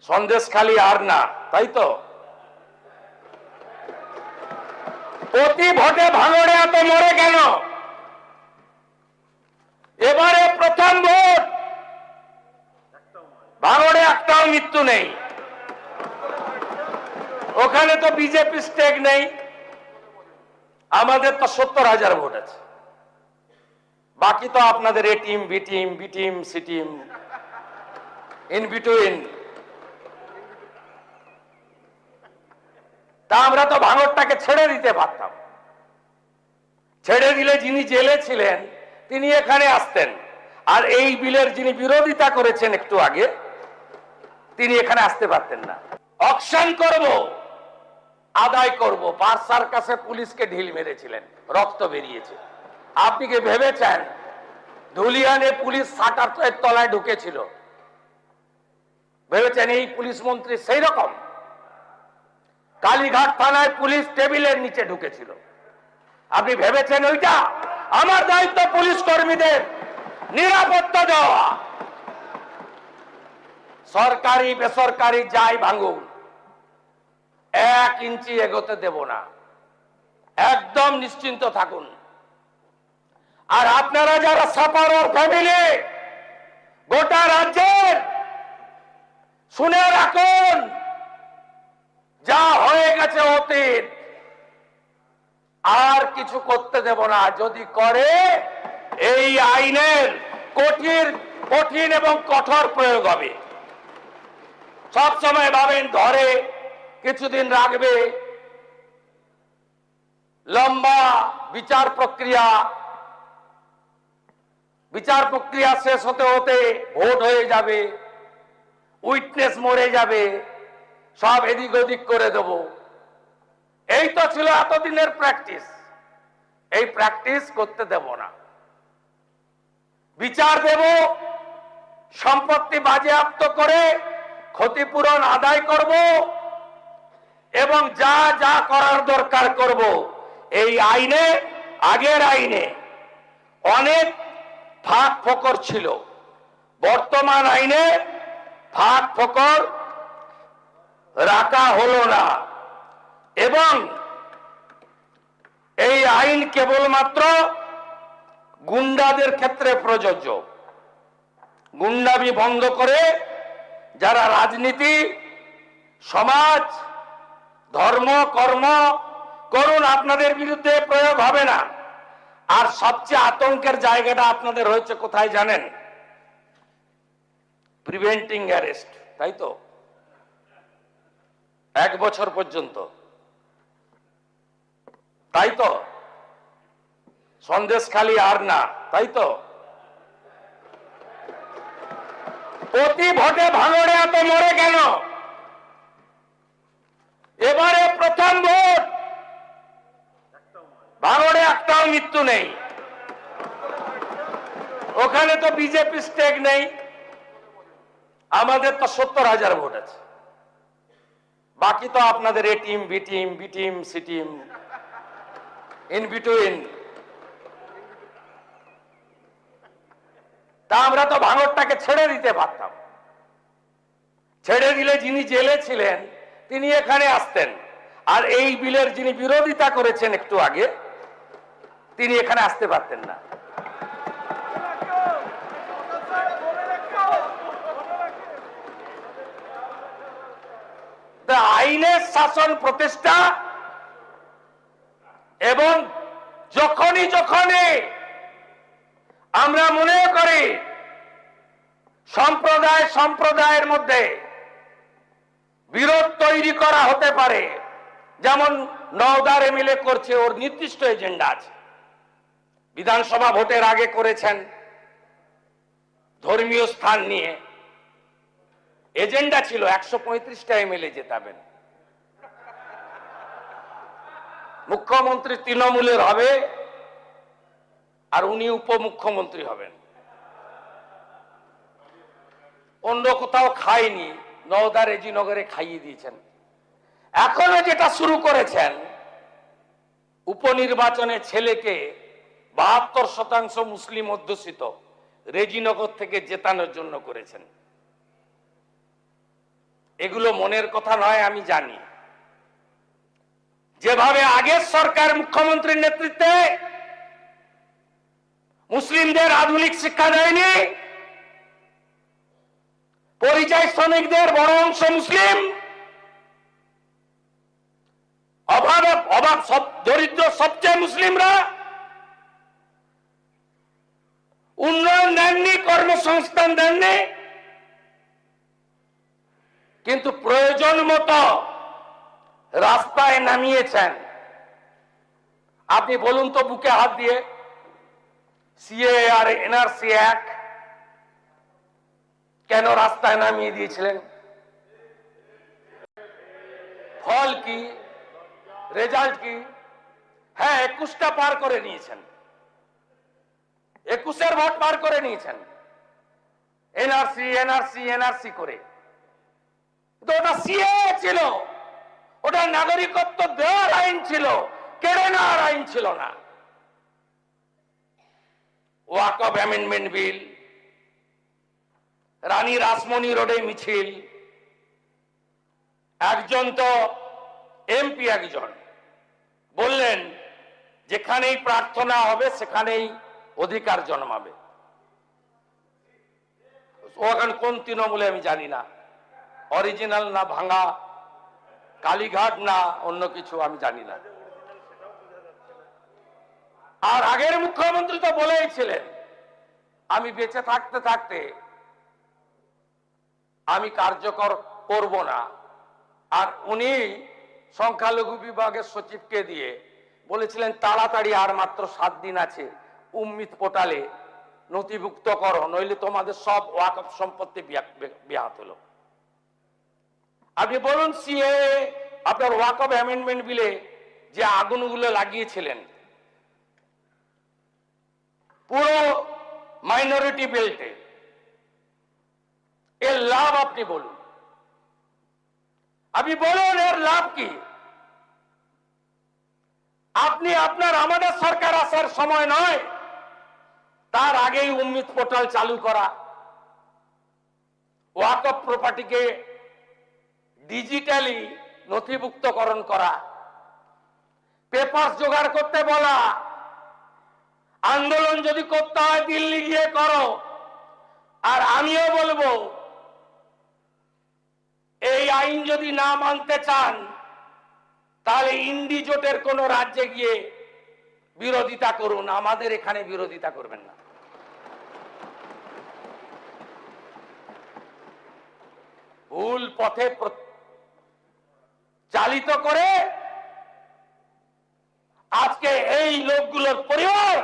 সন্দেশখালী আর না, তাই তো? প্রতি ভোটে ভাঙড়ে এত মরে কেন? এবারে প্রথম ভোট, ভাঙড়ে একটাও মৃত্যু নেই। ওখানে তো বিজেপি স্টেক নেই, আমাদের তো 70,000 ভোট আছে। বাকি তো আপনাদের A team, B team, B team, C team, in between. তা আমরা তো ভাঙড়টাকে ছেড়ে দিতে পারতাম। ছেড়ে দিলে যিনি জেলে ছিলেন তিনি এখানে আসতেন, আর এই বিলের যিনি বিরোধিতা করেছেন একটু আগে তিনি এখানে আসতে পারতেন না। অকশন করব, আদায় করব, পারসার কাছে পুলিশকে ঢিল মেরেছিলেন, রক্ত বেরিয়েছে। আপনি কি ভেবেছেন ধুলিয়ানে পুলিশ শাটারের তলায় ঢুকেছিল? ভেবেছেন এই পুলিশ মন্ত্রী সেই রকম? কালীঘাট থানায় পুলিশ টেবিলের নিচে ঢুকেছিল। আপনি ভেবেছেন ওইটা? আমার দায়িত্ব পুলিশ কর্মীদের নিরাপত্তা দেওয়া। সরকারি বেসরকারি যাই ভাঙুন, 1 ইঞ্চি এগোতে দেব না, একদম নিশ্চিন্ত থাকুন। আর আপনারা যারা সাপারর ফ্যামিলি, গোটা রাজ্যের শুনে রাখুন, যা হয়ে গেছে অতীত, আর কিছু করতে দেব না। যদি করে এই আইনের কঠিন এবং কঠোর প্রয়োগ হবে। সব সময় ভাবেন ধরে কিছুদিন রাখবে, লম্বা বিচার প্রক্রিয়া শেষ হতে হতে ভোট হয়ে যাবে, উইটনেস মরে যাবে, সব এদিক ওদিক করে দেব। এই তো ছিল এতদিনের প্র্যাকটিস। এই প্র্যাকটিস করতে দেব না। বিচার দেব, সম্পত্তি বাজেয়াপ্ত করে ক্ষতিপূরণ আদায় করব, এবং যা যা করার দরকার করব। এই আইনে, আগের আইনে অনেক ফাঁক ফোকর ছিল, বর্তমান আইনে ফাঁক ফোকর রাখা হলো না। এবং এই আইন কেবলমাত্র গুন্ডাদের ক্ষেত্রে প্রযোজ্য। গুন্ডামি বন্ধ করে যারা রাজনীতি, সমাজ, ধর্ম, কর্ম করুন, আপনাদের বিরুদ্ধে প্রয়োগ হবে না। আর সবচেয়ে আতঙ্কের জায়গাটা আপনাদের হয়েছে কোথায় জানেন? প্রিভেন্টিং অ্যারেস্ট, তাই তো? 1 বছর পর্যন্ত, তাই তো? সন্দেশখালী আর না, তাই তো? প্রতি ভোটে ভাঙড়ে এত মরে কেন? এবারে প্রথম ভোট, ভাঙড়ে একটাও মৃত্যু নেই। ওখানে তো বিজেপি স্টেক নেই, আমাদের তো 70,000 ভোট আছে। বাকি তো আপনাদের A team, B team, B team, C team, in between. তা আমরা তো ভাঙড়টাকে ছেড়ে দিতে পারতাম। ছেড়ে দিলে যিনি জেলে ছিলেন তিনি এখানে আসতেন, আর এই বিলের যিনি বিরোধিতা করেছেন একটু আগে তিনি এখানে আসতে পারতেন না। আইনের শাসন প্রতিষ্ঠা, এবং যখনই আমরা মনে করি সম্প্রদায়ের মধ্যে বিরোধ তৈরি করা হতে পারে, যেমন নওদার এমএলএ করছে, ওর নির্দিষ্ট এজেন্ডা আছে। বিধানসভা ভোটের আগে করেছেন ধর্মীয় স্থান নিয়ে, এজেন্ডা ছিল 135টা এমএলএ জেতাবেন, মুখ্যমন্ত্রী তৃণমূলের হবে আর উনি উপমুখ্যমন্ত্রী হবেন। অন্য কোথাও খায়নি, নওদা রেজিনগরে খাইয়ে দিয়েছেন। এখনো যেটা শুরু করেছেন, উপনির্বাচনে ছেলেকে 72% মুসলিম অধ্যুষিত রেজিনগর থেকে জেতানোর জন্য করেছেন। এগুলো মনের কথা নয়, আমি জানি। যেভাবে আগের সরকার মুখ্যমন্ত্রীর নেতৃত্বে মুসলিমদের আধুনিক শিক্ষা দেয়নি, পরিযায়ী শ্রমিকদের বড় অংশ মুসলিম, অভাব সব দরিদ্র সবচেয়ে মুসলিমরা, উন্নয়ন দেননি, কর্মসংস্থান দেননি, কিন্তু প্রয়োজন মতো রাস্তায় নামিয়েছেন। আপনি বলুন তো বুকে হাত দিয়ে, সিএ আর এনআরসি এক কেন রাস্তায় নামিয়ে দিয়েছিলেন? ফল কি, রেজাল্ট কি? হ্যাঁ, 21টা পার করে নিয়েছেন, 21-এর ভোট পার করে নিয়েছেন এনআরসি এনআরসি এনআরসি করে। তো ওটা সিএ ছিল, ওটা নাগরিকত্ব দেওয়ার আইন ছিল, কেড়ে নেওয়ার আইন ছিল না। ওয়াকফ অ্যামেন্ডমেন্ট বিল, রানী রাসমণি রোডে মিছিল, একজন তো এমপি একজন বললেন যেখানেই প্রার্থনা হবে সেখানেই অধিকার জন্মাবে। ও এখন কোন তৃণমূলে আমি জানি না, অরিজিনাল না ভাঙা, কালীঘাট না অন্য কিছু আমি জানি না। আর আগের মুখ্যমন্ত্রী তো বলেইছিলেন আমি বেঁচে থাকতে থাকতে আমি কার্যকর করব না। আর উনি সংখ্যালঘু বিভাগের সচিবকে দিয়ে বলেছিলেন তাড়াতাড়ি, আর মাত্র 7 দিন আছে, উম্মিত পোর্টালে নথিভুক্ত করো, নইলে তোমাদের সব ওয়াকফ সম্পত্তি ব্যাহত হলো। আপনি বলুন সিএ, আপনার ওয়াকফ অ্যামেন্ডমেন্ট বিলে যে আগুনগুলো লাগিয়েছিলেন পুরো মাইনরিটি বেল্টে, এর লাভ আপনি বলুন, আপনি বলুন এর লাভ কি? আপনি আপনার আমাদের সরকার আসার সময় নয়, তার আগেই উম্মিত পোর্টাল চালু করা, ওয়াকফ প্রপার্টিকে ডিজিটালি নথিভুক্তকরণ করা, পেপার জোগাড় করতে বলা, আন্দোলন যদি করতে হয় দিল্লি গিয়ে করো। আর আমিও বলবো এই আইন যদি না মানতে চান তাহলে ইন্ডি জোটের কোন রাজ্যে গিয়ে বিরোধিতা করুন, আমাদের এখানে বিরোধিতা করবেন না। ভুল পথে চালিত করে আজকে এই লোকগুলোর পরিবার